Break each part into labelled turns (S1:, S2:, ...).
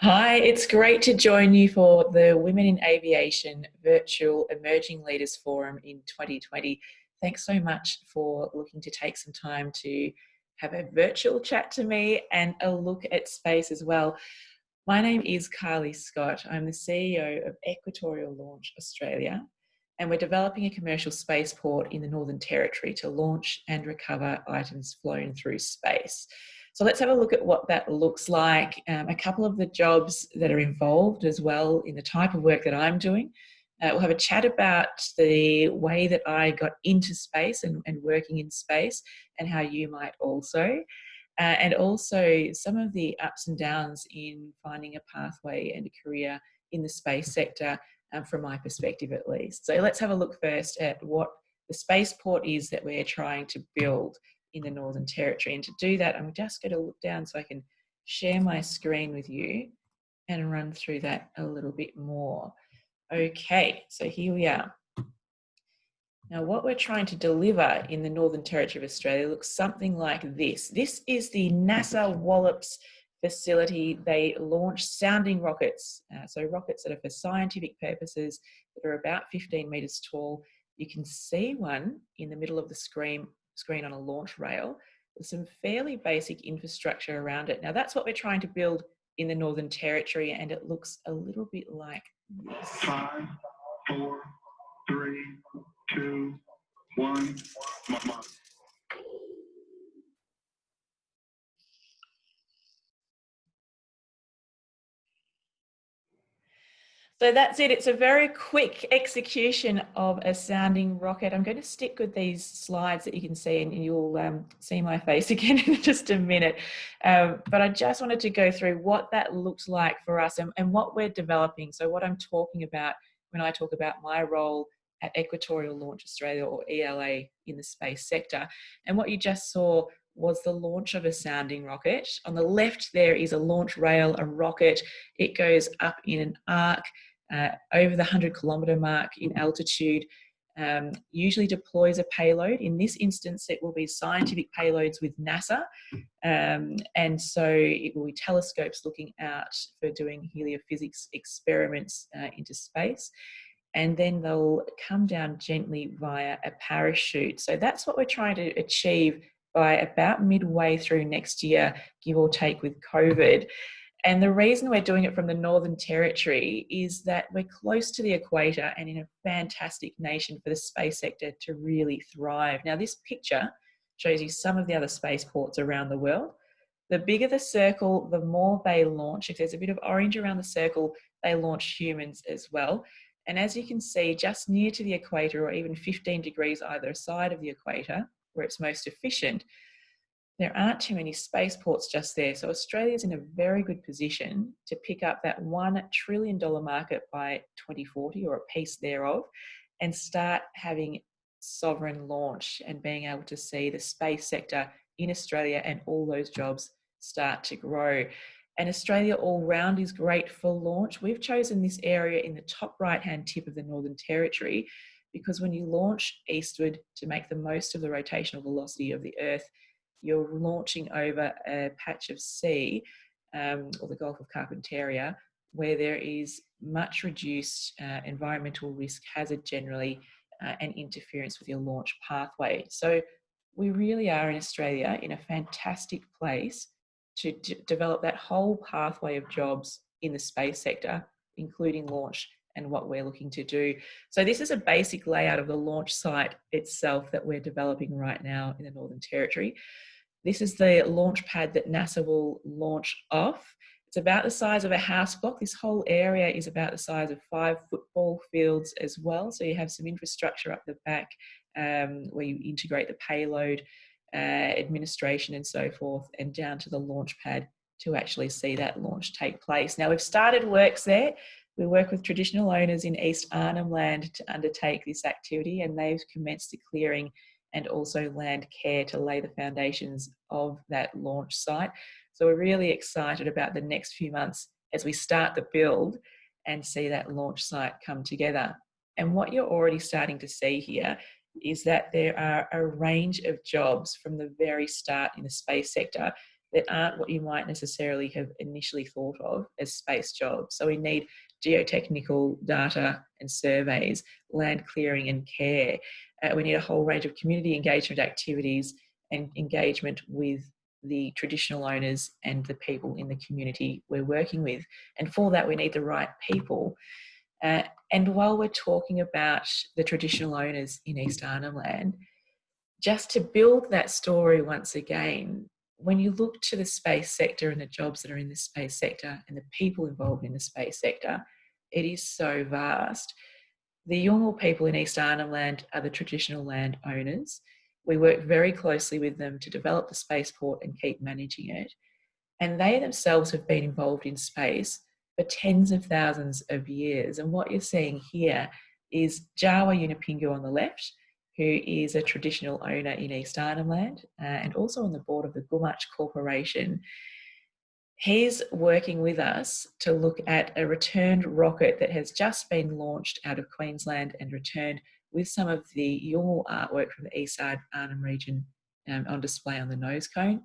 S1: Hi, it's great to join you for the Women in Aviation Virtual Emerging Leaders Forum in 2020. Thanks so much for looking to take some time to have a virtual chat to me and a look at space as well. My name is Carley Scott. I'm the CEO of Equatorial Launch Australia, and we're developing a commercial spaceport in the Northern Territory to launch and recover items flown through space. So let's have a look at what that looks like, a couple of the jobs that are involved as well in the type of work that I'm doing. We'll have a chat about the way that I got into space and working in space and how you might also. And also some of the ups and downs in finding a pathway and a career in the space sector, from my perspective at least. So let's have a look first at what the spaceport is that we're trying to build in the Northern Territory. And to do that, I'm just going to look down so I can share my screen with you and run through that a little bit more. Okay, so here we are. Now, what we're trying to deliver in the Northern Territory of Australia looks something like this. This is the NASA Wallops facility. They launch sounding rockets, so rockets that are for scientific purposes that are about 15 metres tall. You can see one in the middle of the screen on a launch rail with some fairly basic infrastructure around it. Now, that's what we're trying to build in the Northern Territory, and it looks a little bit like this.
S2: 5, 4, 3, 2, 1.
S1: So that's it. It's a very quick execution of a sounding rocket. I'm going to stick with these slides that you can see, and you'll see my face again in just a minute. But I just wanted to go through what that looks like for us and what we're developing. So what I'm talking about when I talk about my role at Equatorial Launch Australia, or ELA, in the space sector. And what you just saw was the launch of a sounding rocket. On the left there is a launch rail, a rocket. It goes up in an arc over the 100-kilometre mark in altitude, usually deploys a payload. In this instance, it will be scientific payloads with NASA. And so it will be telescopes looking out for doing heliophysics experiments into space. And then they'll come down gently via a parachute. So that's what we're trying to achieve by about midway through next year, give or take, with COVID. And the reason we're doing it from the Northern Territory is that we're close to the equator and in a fantastic nation for the space sector to really thrive. Now, this picture shows you some of the other spaceports around the world. The bigger the circle, the more they launch. If there's a bit of orange around the circle, they launch humans as well. And as you can see, just near to the equator, or even 15 degrees either side of the equator, where it's most efficient, there aren't too many spaceports just there. So Australia's in a very good position to pick up that $1 trillion market by 2040, or a piece thereof, and start having sovereign launch and being able to see the space sector in Australia and all those jobs start to grow. And Australia all round is great for launch. We've chosen this area in the top right-hand tip of the Northern Territory because when you launch eastward to make the most of the rotational velocity of the Earth, you're launching over a patch of sea, or the Gulf of Carpentaria, where there is much reduced environmental risk hazard generally, and interference with your launch pathway. So we really are in Australia in a fantastic place to develop that whole pathway of jobs in the space sector, including launch and what we're looking to do. So this is a basic layout of the launch site itself that we're developing right now in the Northern Territory. This is the launch pad that NASA will launch off. It's about the size of a house block. This whole area is about the size of 5 football fields as well. So you have some infrastructure up the back where you integrate the payload, administration and so forth, and down to the launch pad to actually see that launch take place. Now, we've started works there. We work with traditional owners in East Arnhem Land to undertake this activity, and they've commenced the clearing and also land care to lay the foundations of that launch site. So we're really excited about the next few months as we start the build and see that launch site come together. And what you're already starting to see here is that there are a range of jobs from the very start in the space sector that aren't what you might necessarily have initially thought of as space jobs. So we need geotechnical data and surveys, land clearing and care. We need a whole range of community engagement activities and engagement with the traditional owners and the people in the community we're working with. And for that, we need the right people. And while we're talking about the traditional owners in East Arnhem Land, just to build that story once again, when you look to the space sector and the jobs that are in the space sector and the people involved in the space sector, it is so vast. The Yolngu people in East Arnhem Land are the traditional land owners. We work very closely with them to develop the spaceport and keep managing it. And they themselves have been involved in space for tens of thousands of years. And what you're seeing here is Jawa Yunupingu on the left, who is a traditional owner in East Arnhem Land and also on the board of the Gumatj Corporation. He's working with us to look at a returned rocket that has just been launched out of Queensland and returned with some of the Yolngu artwork from the East Arnhem region on display on the nose cone.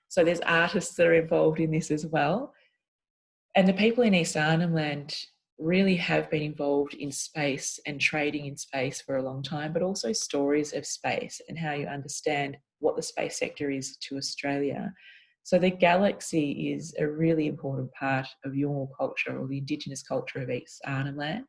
S1: So there's artists that are involved in this as well. And the people in East Arnhem Land really have been involved in space and trading in space for a long time, but also stories of space and how you understand what the space sector is to Australia. So the galaxy is a really important part of Yolngu culture, or the Indigenous culture of East Arnhem Land.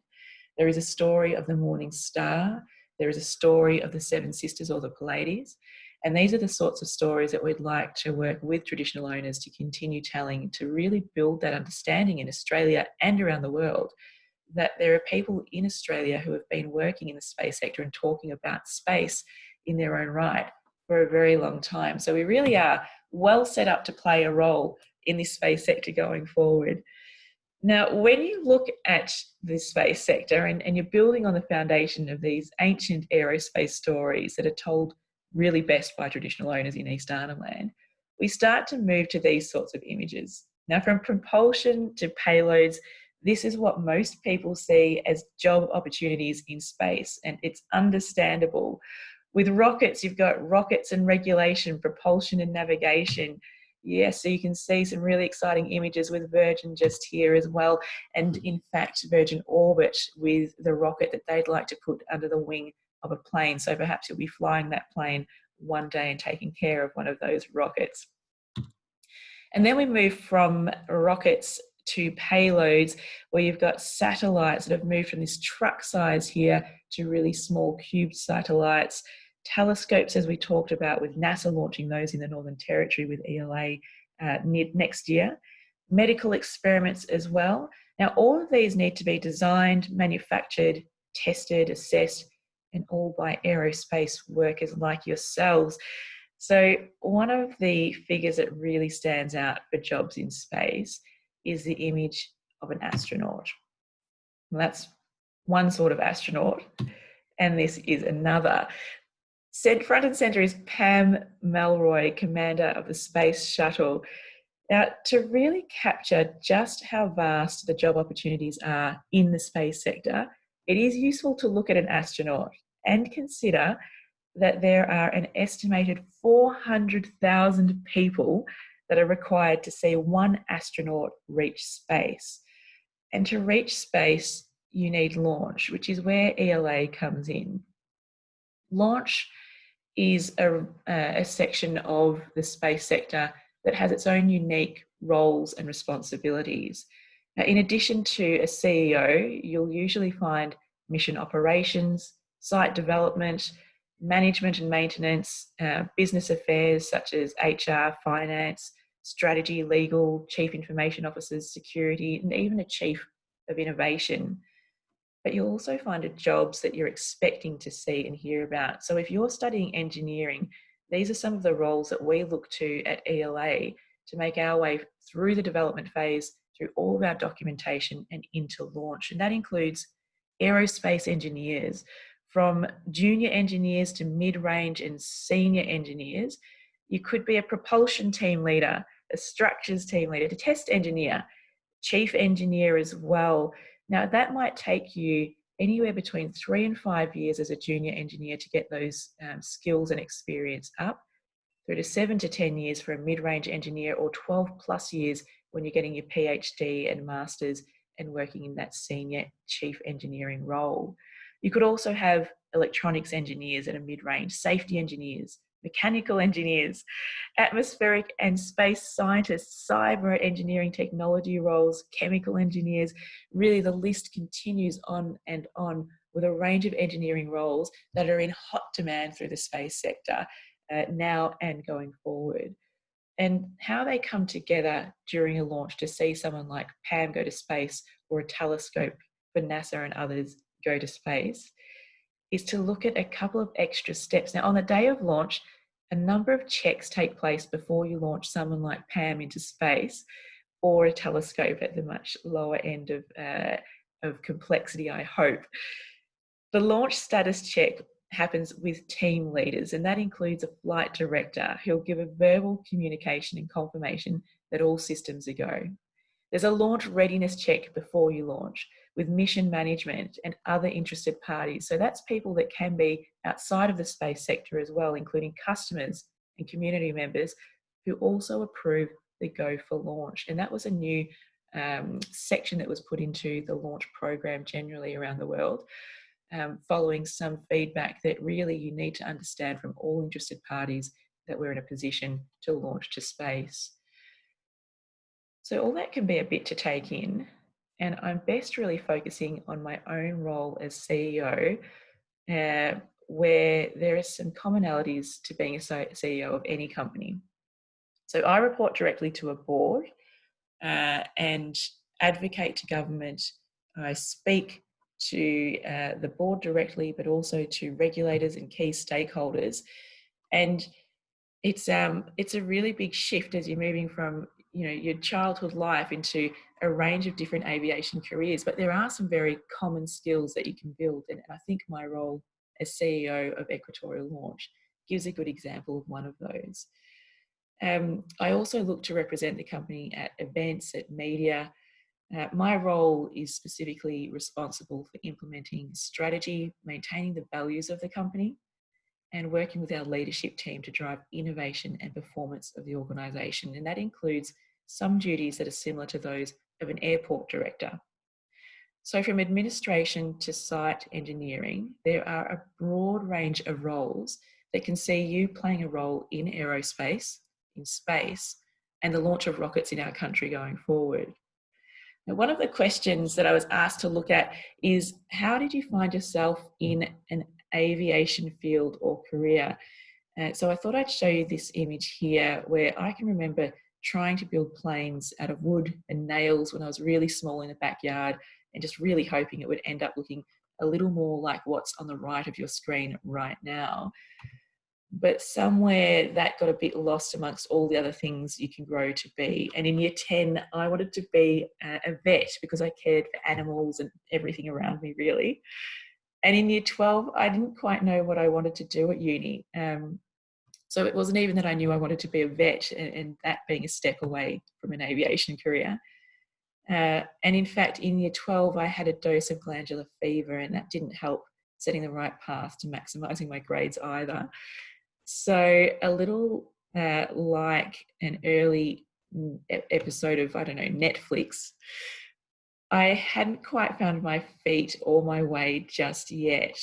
S1: There is a story of the morning star. There is a story of the Seven Sisters, or the Pleiades. And these are the sorts of stories that we'd like to work with traditional owners to continue telling, to really build that understanding in Australia and around the world, that there are people in Australia who have been working in the space sector and talking about space in their own right for a very long time. So we really are well set up to play a role in this space sector going forward. Now, when you look at the space sector and you're building on the foundation of these ancient aerospace stories that are told really best by traditional owners in East Arnhem Land, we start to move to these sorts of images. Now, from propulsion to payloads, this is what most people see as job opportunities in space, and it's understandable. With rockets, you've got rockets and regulation, propulsion and navigation. Yeah, so you can see some really exciting images with Virgin just here as well. And in fact, Virgin Orbit with the rocket that they'd like to put under the wing of a plane. So perhaps you'll be flying that plane one day and taking care of one of those rockets. And then we move from rockets to payloads, where you've got satellites that have moved from this truck size here to really small cube satellites. Telescopes, as we talked about, with NASA launching those in the Northern Territory with ELA next year. Medical experiments as well. Now, all of these need to be designed, manufactured, tested, assessed, and all by aerospace workers like yourselves. So one of the figures that really stands out for jobs in space is the image of an astronaut. Well, that's one sort of astronaut, and this is another. Front and centre is Pam Melroy, commander of the Space Shuttle. Now, to really capture just how vast the job opportunities are in the space sector, it is useful to look at an astronaut and consider that there are an estimated 400,000 people that are required to see one astronaut reach space. And to reach space, you need launch, which is where ELA comes in. Launch is a section of the space sector that has its own unique roles and responsibilities. Now, in addition to a CEO, you'll usually find mission operations, site development, management and maintenance, business affairs such as HR, finance, strategy, legal, chief information officers, security, and even a chief of innovation. But you'll also find jobs that you're expecting to see and hear about. So if you're studying engineering, these are some of the roles that we look to at ELA to make our way through the development phase, through all of our documentation and into launch. And that includes aerospace engineers, from junior engineers to mid-range and senior engineers. You could be a propulsion team leader, a structures team leader, a test engineer, chief engineer as well. Now, that might take you anywhere between 3 and 5 years as a junior engineer to get those skills and experience up. through to 7 to 10 years for a mid-range engineer, or 12 plus years when you're getting your PhD and masters and working in that senior chief engineering role. You could also have electronics engineers at a mid-range, safety engineers, mechanical engineers, atmospheric and space scientists, cyber engineering technology roles, chemical engineers. Really, the list continues on and on with a range of engineering roles that are in hot demand through the space sector now and going forward. And how they come together during a launch to see someone like Pam go to space, or a telescope for NASA and others go to space, is to look at a couple of extra steps. Now, on the day of launch, a number of checks take place before you launch someone like Pam into space, or a telescope at the much lower end of complexity, I hope. The launch status check happens with team leaders, and that includes a flight director who'll give a verbal communication and confirmation that all systems are go. There's a launch readiness check before you launch with mission management and other interested parties. So that's people that can be outside of the space sector as well, including customers and community members who also approve the go for launch. And that was a new section that was put into the launch program generally around the world, following some feedback that really you need to understand from all interested parties that we're in a position to launch to space. So all that can be a bit to take in, and I'm best really focusing on my own role as CEO, where there are some commonalities to being a CEO of any company. So I report directly to a board and advocate to government. I speak to the board directly, but also to regulators and key stakeholders. And it's a really big shift as you're moving from your childhood life into a range of different aviation careers. But there are some very common skills that you can build, and I think my role as CEO of Equatorial Launch gives a good example of one of those. I also look to represent the company at events, at media. My role is specifically responsible for implementing strategy, maintaining the values of the company, and working with our leadership team to drive innovation and performance of the organisation. And that includes some duties that are similar to those of an airport director. So from administration to site engineering, there are a broad range of roles that can see you playing a role in aerospace, in space, and the launch of rockets in our country going forward. Now, one of the questions that I was asked to look at is, how did you find yourself in an aviation field or career? So I thought I'd show you this image here, where I can remember trying to build planes out of wood and nails when I was really small in the backyard, and just really hoping it would end up looking a little more like what's on the right of your screen right now. But somewhere that got a bit lost amongst all the other things you can grow to be. And in year 10, I wanted to be a vet because I cared for animals and everything around me, really. And in year 12, I didn't quite know what I wanted to do at uni. So it wasn't even that I knew I wanted to be a vet, and that being a step away from an aviation career. And in fact, in year 12, I had a dose of glandular fever, and that didn't help setting the right path to maximising my grades either. So a little like an early episode of, Netflix, I hadn't quite found my feet or my way just yet,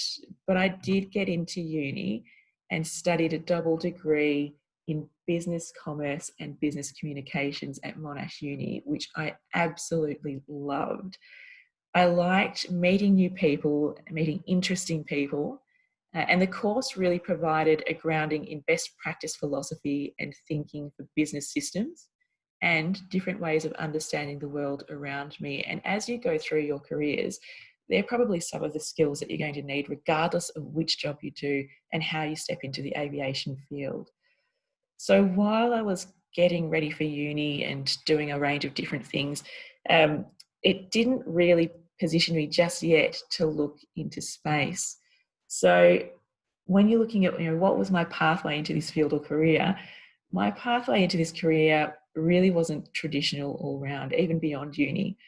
S1: but I did get into uni and studied a double degree in business commerce and business communications at Monash Uni, which I absolutely loved. I liked meeting new people, meeting interesting people, and the course really provided a grounding in best practice philosophy and thinking for business systems and different ways of understanding the world around me. And as you go through your careers, they're probably some of the skills that you're going to need regardless of which job you do and how you step into the aviation field. So while I was getting ready for uni and doing a range of different things, it didn't really position me just yet to look into space. So when you're looking at, what was my pathway into this field or career, my pathway into this career really wasn't traditional all round, even beyond uni.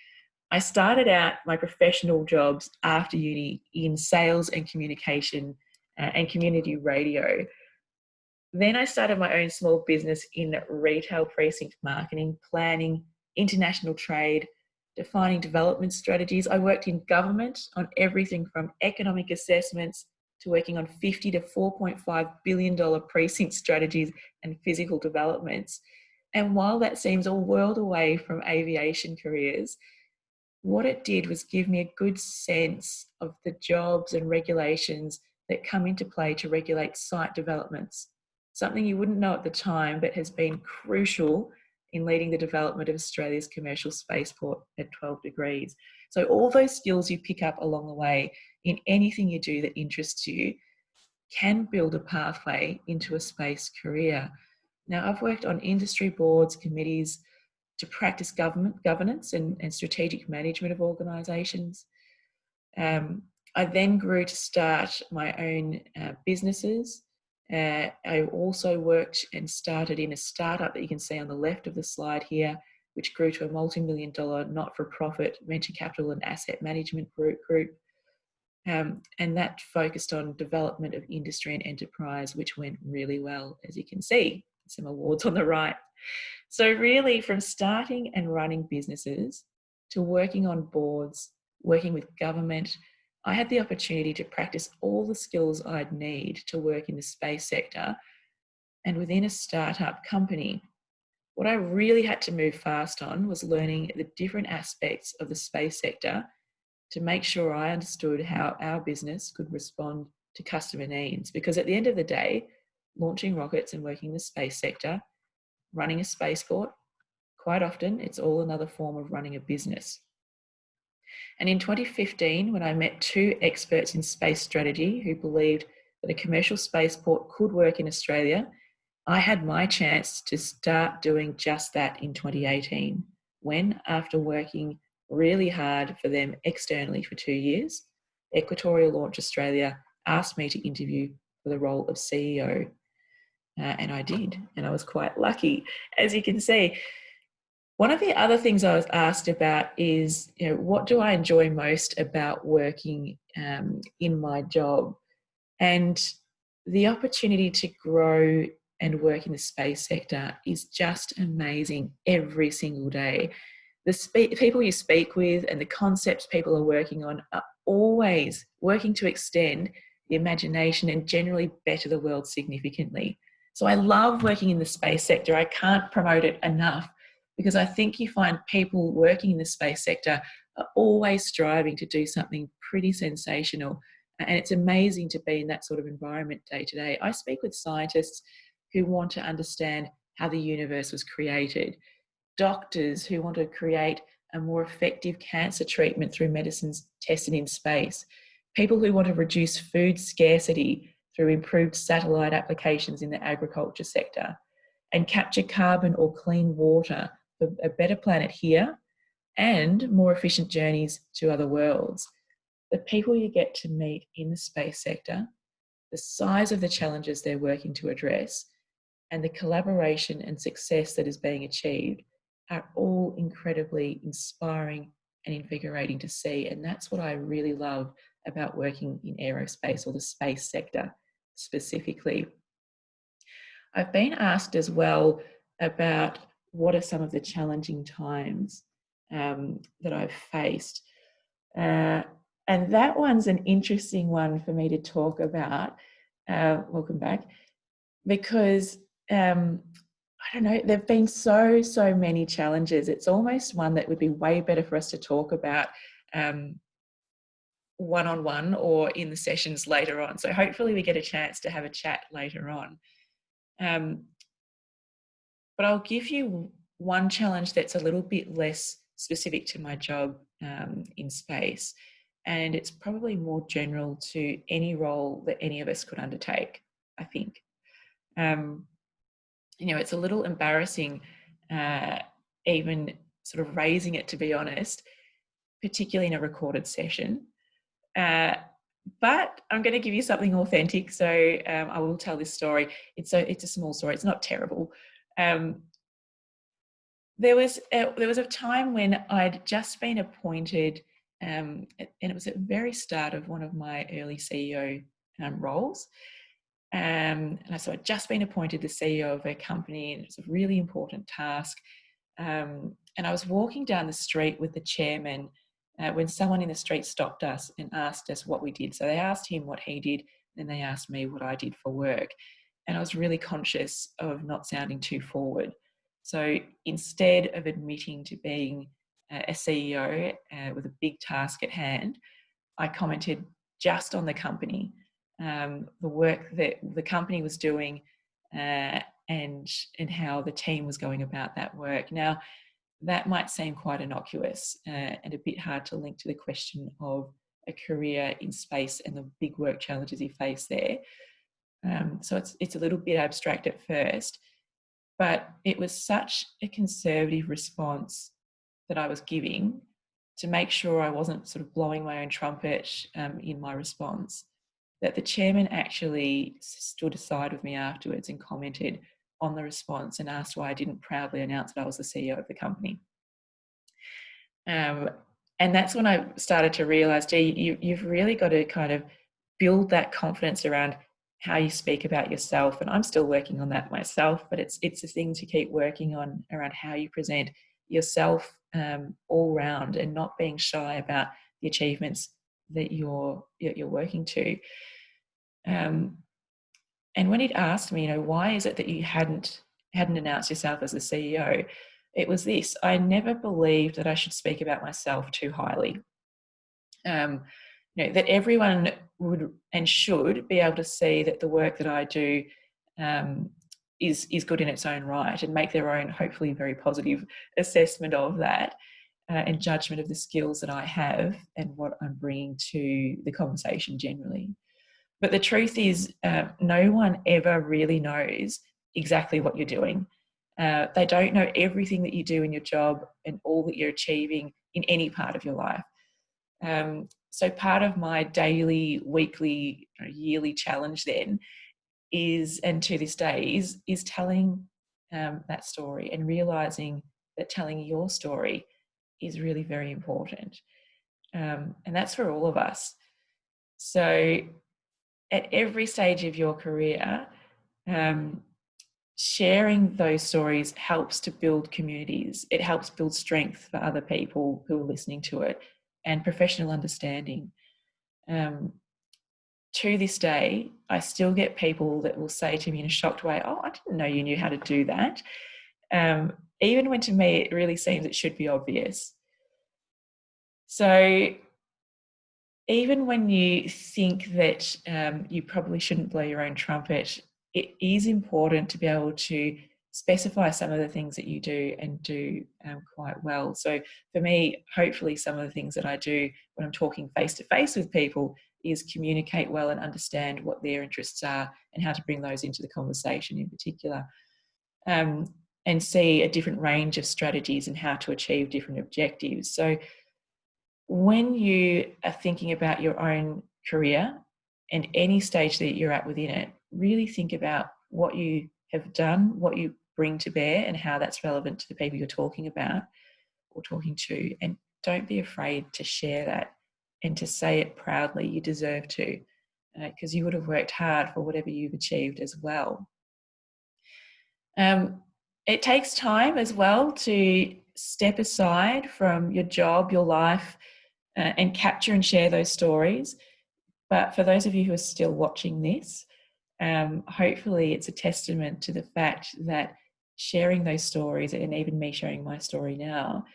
S1: I started out my professional jobs after uni in sales and communication and community radio. Then I started my own small business in retail precinct marketing, planning, international trade, defining development strategies. I worked in government on everything from economic assessments to working on $50 to $4.5 billion precinct strategies and physical developments. And while that seems a world away from aviation careers, what it did was give me a good sense of the jobs and regulations that come into play to regulate site developments. Something you wouldn't know at the time, but has been crucial in leading the development of Australia's commercial spaceport at 12 degrees. So all those skills you pick up along the way in anything you do that interests you can build a pathway into a space career. Now, I've worked on industry boards, committees to practice governance and strategic management of organisations. I then grew to start my own businesses. I also worked and started in a startup that you can see on the left of the slide here, which grew to a multi-million-dollar not-for-profit venture capital and asset management group. And that focused on development of industry and enterprise, which went really well, as you can see, some awards on the right. So really, from starting and running businesses to working on boards, working with government, I had the opportunity to practice all the skills I'd need to work in the space sector and within a startup company. What I really had to move fast on was learning the different aspects of the space sector to make sure I understood how our business could respond to customer needs. Because at the end of the day, launching rockets and working in the space sector, running a spaceport, quite often it's all another form of running a business. And in 2015, when I met two experts in space strategy who believed that a commercial spaceport could work in Australia, I had my chance to start doing just that in 2018, when, after working really hard for them externally for 2 years, Equatorial Launch Australia asked me to interview for the role of CEO. And I did, and I was quite lucky, as you can see. One of the other things I was asked about is, what do I enjoy most about working in my job? And the opportunity to grow and work in the space sector is just amazing every single day. The people you speak with and the concepts people are working on are always working to extend the imagination and generally better the world significantly. So I love working in the space sector. I can't promote it enough, because I think you find people working in the space sector are always striving to do something pretty sensational. And it's amazing to be in that sort of environment day to day. I speak with scientists who want to understand how the universe was created, doctors who want to create a more effective cancer treatment through medicines tested in space, people who want to reduce food scarcity through improved satellite applications in the agriculture sector, and capture carbon or clean water for a better planet here and more efficient journeys to other worlds. The people you get to meet in the space sector, the size of the challenges they're working to address, and the collaboration and success that is being achieved are all incredibly inspiring and invigorating to see. And that's what I really love about working in aerospace, or the space sector specifically. I've been asked as well about what are some of the challenging times that I've faced. And that one's an interesting one for me to talk about. Welcome back. Because, I don't know, there've been so many challenges. It's almost one that would be way better for us to talk about one-on-one or in the sessions later on. So hopefully we get a chance to have a chat later on. But I'll give you one challenge that's a little bit less specific to my job in space, and it's probably more general to any role that any of us could undertake, I think. It's a little embarrassing even sort of raising it, to be honest, particularly in a recorded session. But I'm going to give you something authentic, so I will tell this story. It's a small story. It's not terrible. There was a time when I'd just been appointed, and it was at the very start of one of my early CEO roles. And so I'd just been appointed the CEO of a company, and it was a really important task. And I was walking down the street with the chairman when someone in the street stopped us and asked us what we did. So they asked him what he did, then they asked me what I did for work. And I was really conscious of not sounding too forward. So instead of admitting to being a CEO with a big task at hand, I commented just on the company, the work that the company was doing, and how the team was going about that work. Now, that might seem quite innocuous and a bit hard to link to the question of a career in space and the big work challenges you face there. So it's a little bit abstract at first, but it was such a conservative response that I was giving to make sure I wasn't sort of blowing my own trumpet in my response, that the chairman actually stood aside with me afterwards and commented on the response and asked why I didn't proudly announce that I was the CEO of the company. And that's when I started to realise, you've really got to kind of build that confidence around how you speak about yourself. And I'm still working on that myself, but it's a thing to keep working on around how you present yourself all round, and not being shy about the achievements that you're working to. And when he'd asked me, why is it that you hadn't announced yourself as the CEO? It was this: I never believed that I should speak about myself too highly. That everyone would and should be able to see that the work that I do is good in its own right, and make their own, hopefully very positive assessment of that and judgment of the skills that I have and what I'm bringing to the conversation generally. But the truth is, no one ever really knows exactly what you're doing. They don't know everything that you do in your job and all that you're achieving in any part of your life. So part of my daily, weekly, yearly challenge then is, and to this day, is telling that story, and realising that telling your story is really very important. And that's for all of us. So at every stage of your career, sharing those stories helps to build communities. It helps build strength for other people who are listening to it, and professional understanding. To this day, I still get people that will say to me in a shocked way, "Oh, I didn't know you knew how to do that." Even when to me it really seems it should be obvious. So even when you think that you probably shouldn't blow your own trumpet, it is important to be able to specify some of the things that you do and do quite well. So for me, hopefully some of the things that I do when I'm talking face to face with people is communicate well and understand what their interests are and how to bring those into the conversation in particular, and see a different range of strategies and how to achieve different objectives. So when you are thinking about your own career and any stage that you're at within it, really think about what you have done, what you bring to bear, and how that's relevant to the people you're talking about or talking to. And don't be afraid to share that and to say it proudly. You deserve to, because you would have worked hard for whatever you've achieved as well. It takes time as well to step aside from your job, your life, and capture and share those stories. But for those of you who are still watching this, hopefully it's a testament to the fact that sharing those stories, and even me sharing my story now,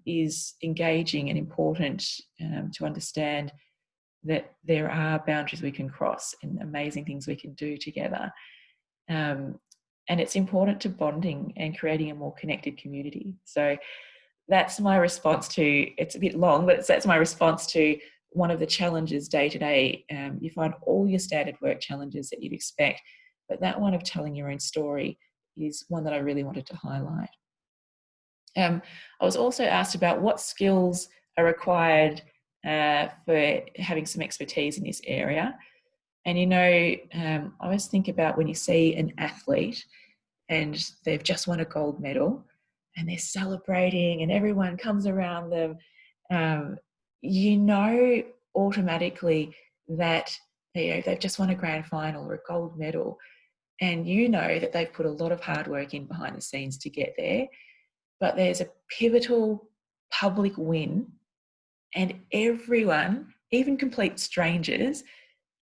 S1: is engaging and important to understand that there are boundaries we can cross and amazing things we can do together. And it's important to bonding and creating a more connected community. So that's my response to, it's a bit long, but that's my response to one of the challenges day to day. You find all your standard work challenges that you'd expect, but that one of telling your own story is one that I really wanted to highlight. I was also asked about what skills are required for having some expertise in this area. And, I always think about when you see an athlete and they've just won a gold medal and they're celebrating and everyone comes around them, automatically that they've just won a grand final or a gold medal, and you know that they've put a lot of hard work in behind the scenes to get there, but there's a pivotal public win and everyone, even complete strangers,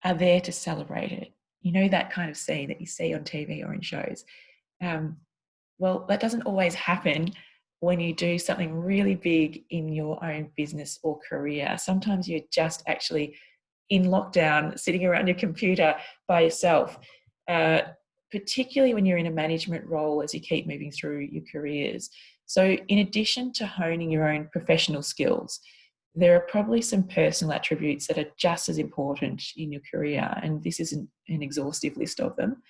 S1: are there to celebrate it. You know, that kind of scene that you see on TV or in shows. Well, that doesn't always happen when you do something really big in your own business or career. Sometimes you're just actually in lockdown, sitting around your computer by yourself, particularly when you're in a management role as you keep moving through your careers. So in addition to honing your own professional skills, there are probably some personal attributes that are just as important in your career. And this isn't an exhaustive list of them.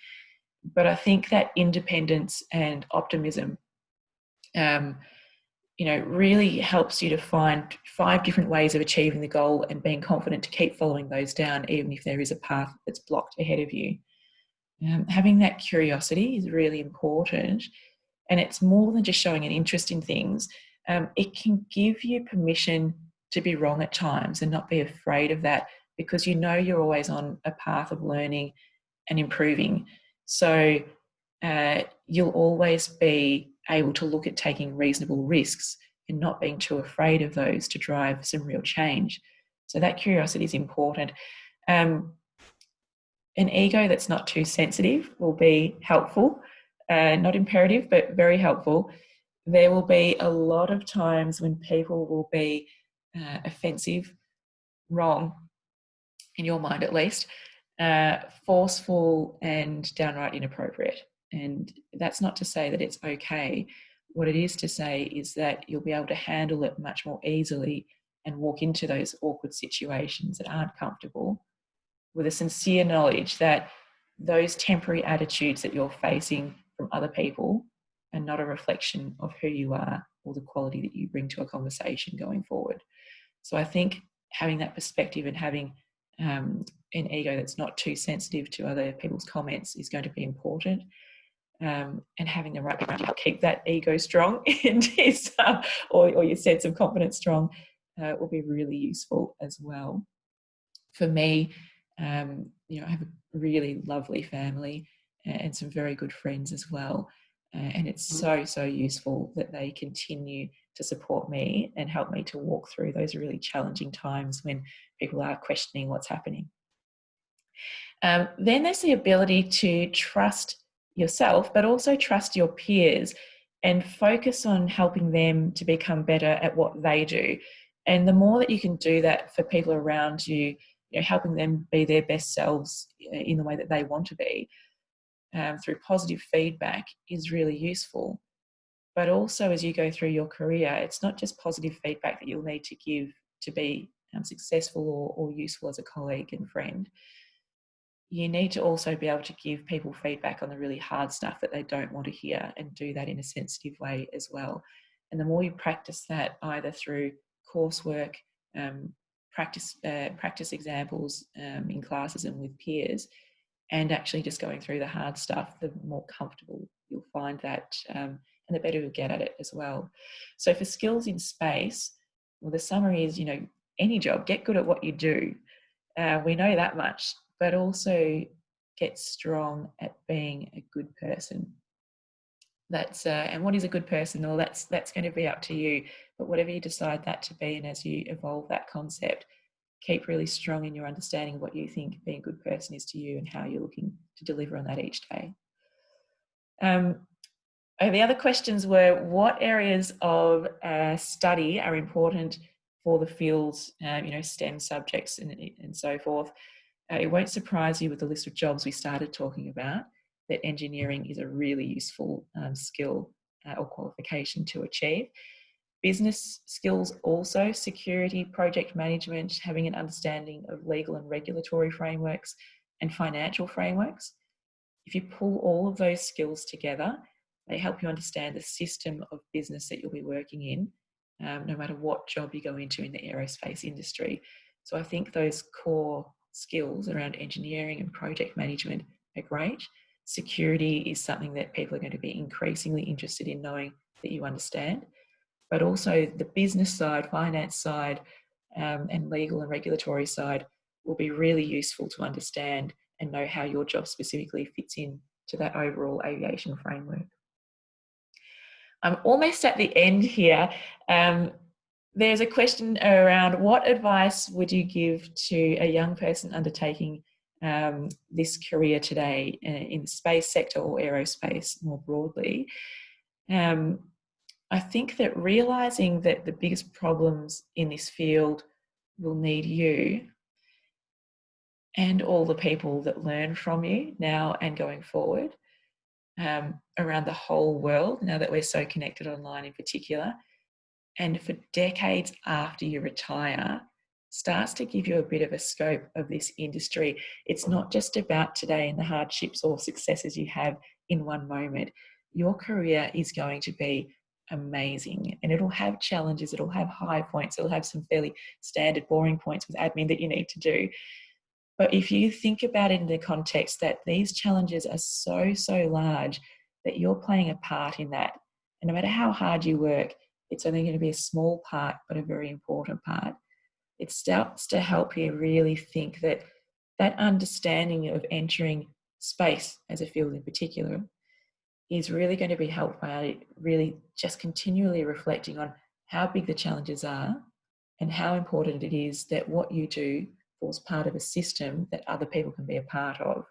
S1: But I think that independence and optimism, really helps you to find 5 different ways of achieving the goal and being confident to keep following those down, even if there is a path that's blocked ahead of you. Having that curiosity is really important. And it's more than just showing an interest in things. It can give you permission to be wrong at times and not be afraid of that, because you know you're always on a path of learning and improving. So you'll always be able to look at taking reasonable risks and not being too afraid of those to drive some real change. So that curiosity is important. An ego that's not too sensitive will be helpful, not imperative, but very helpful. There will be a lot of times when people will be offensive, wrong, in your mind at least, forceful and downright inappropriate. And that's not to say that it's okay. What it is to say is that you'll be able to handle it much more easily and walk into those awkward situations that aren't comfortable with a sincere knowledge that those temporary attitudes that you're facing from other people are not a reflection of who you are or the quality that you bring to a conversation going forward. So I think having that perspective and having an ego that's not too sensitive to other people's comments is going to be important. And having the right background to keep that ego strong and or your sense of confidence strong will be really useful as well. For me, I have a really lovely family and some very good friends as well. And it's so useful that they continue to support me and help me to walk through those really challenging times when people are questioning what's happening. Then there's the ability to trust yourself, but also trust your peers and focus on helping them to become better at what they do. And the more that you can do that for people around you, helping them be their best selves in the way that they want to be, through positive feedback is really useful. But also as you go through your career, it's not just positive feedback that you'll need to give to be successful or useful as a colleague and friend. You need to also be able to give people feedback on the really hard stuff that they don't want to hear and do that in a sensitive way as well. And the more you practice that, either through coursework, practice examples in classes and with peers, and actually just going through the hard stuff, the more comfortable you'll find that, and the better you'll get at it as well. So for skills in space, well, the summary is, any job, get good at what you do. We know that much, but also get strong at being a good person. That's and what is a good person? Well, that's going to be up to you. But whatever you decide that to be, and as you evolve that concept, keep really strong in your understanding of what you think being a good person is to you and how you're looking to deliver on that each day. The other questions were, what areas of study are important for the fields, STEM subjects and so forth. It won't surprise you with the list of jobs we started talking about that engineering is a really useful skill or qualification to achieve. Business skills also, security, project management, having an understanding of legal and regulatory frameworks and financial frameworks. If you pull all of those skills together, they help you understand the system of business that you'll be working in, no matter what job you go into in the aerospace industry. So I think those core skills around engineering and project management are great. Security is something that people are going to be increasingly interested in knowing that you understand. But also the business side, finance side, and legal and regulatory side will be really useful to understand and know how your job specifically fits in to that overall aviation framework. I'm almost at the end here. There's a question around what advice would you give to a young person undertaking this career today in the space sector or aerospace more broadly? I think that realising that the biggest problems in this field will need you and all the people that learn from you now and going forward around the whole world, now that we're so connected online in particular, and for decades after you retire, starts to give you a bit of a scope of this industry. It's not just about today and the hardships or successes you have in one moment. Your career is going to be amazing, and it'll have challenges, it'll have high points, it'll have some fairly standard boring points with admin that you need to do. But if you think about it in the context that these challenges are so large that you're playing a part in that, and no matter how hard you work, it's only going to be a small part, but a very important part. It starts to help you really think that that understanding of entering space as a field in particular is really going to be helped by really just continually reflecting on how big the challenges are and how important it is that what you do forms part of a system that other people can be a part of.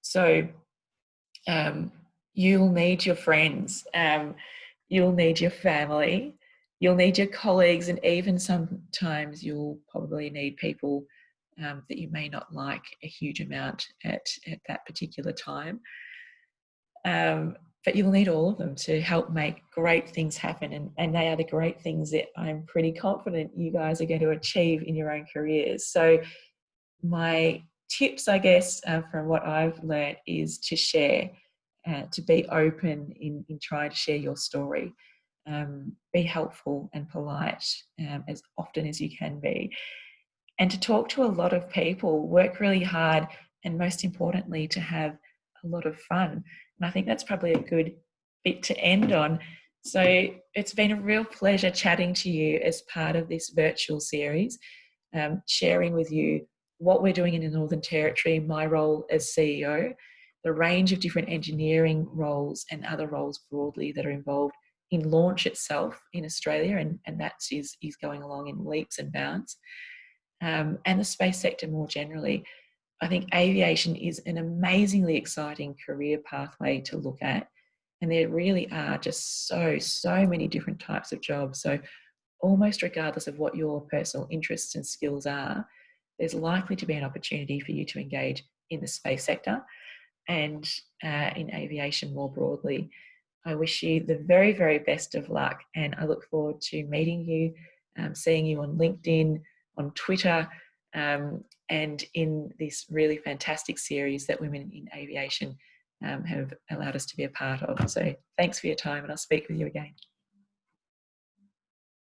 S1: So you'll need your friends, you'll need your family, you'll need your colleagues, and even sometimes you'll probably need people that you may not like a huge amount at that particular time. But you'll need all of them to help make great things happen. And they are the great things that I'm pretty confident you guys are going to achieve in your own careers. So my tips, I guess, from what I've learned is to share, to be open in trying to share your story. Be helpful and polite as often as you can be. And to talk to a lot of people, work really hard, and most importantly, to have a lot of fun. And I think that's probably a good bit to end on. So it's been a real pleasure chatting to you as part of this virtual series, sharing with you what we're doing in the Northern Territory, my role as CEO, the range of different engineering roles and other roles broadly that are involved in launch itself in Australia, and that is going along in leaps and bounds, and the space sector more generally. I think aviation is an amazingly exciting career pathway to look at, and there really are just so many different types of jobs. So almost regardless of what your personal interests and skills are, there's likely to be an opportunity for you to engage in the space sector and in aviation more broadly. I wish you the very best of luck, and I look forward to meeting you, seeing you on LinkedIn, on Twitter, and in this really fantastic series that Women in Aviation have allowed us to be a part of. So thanks for your time, and I'll speak with you again.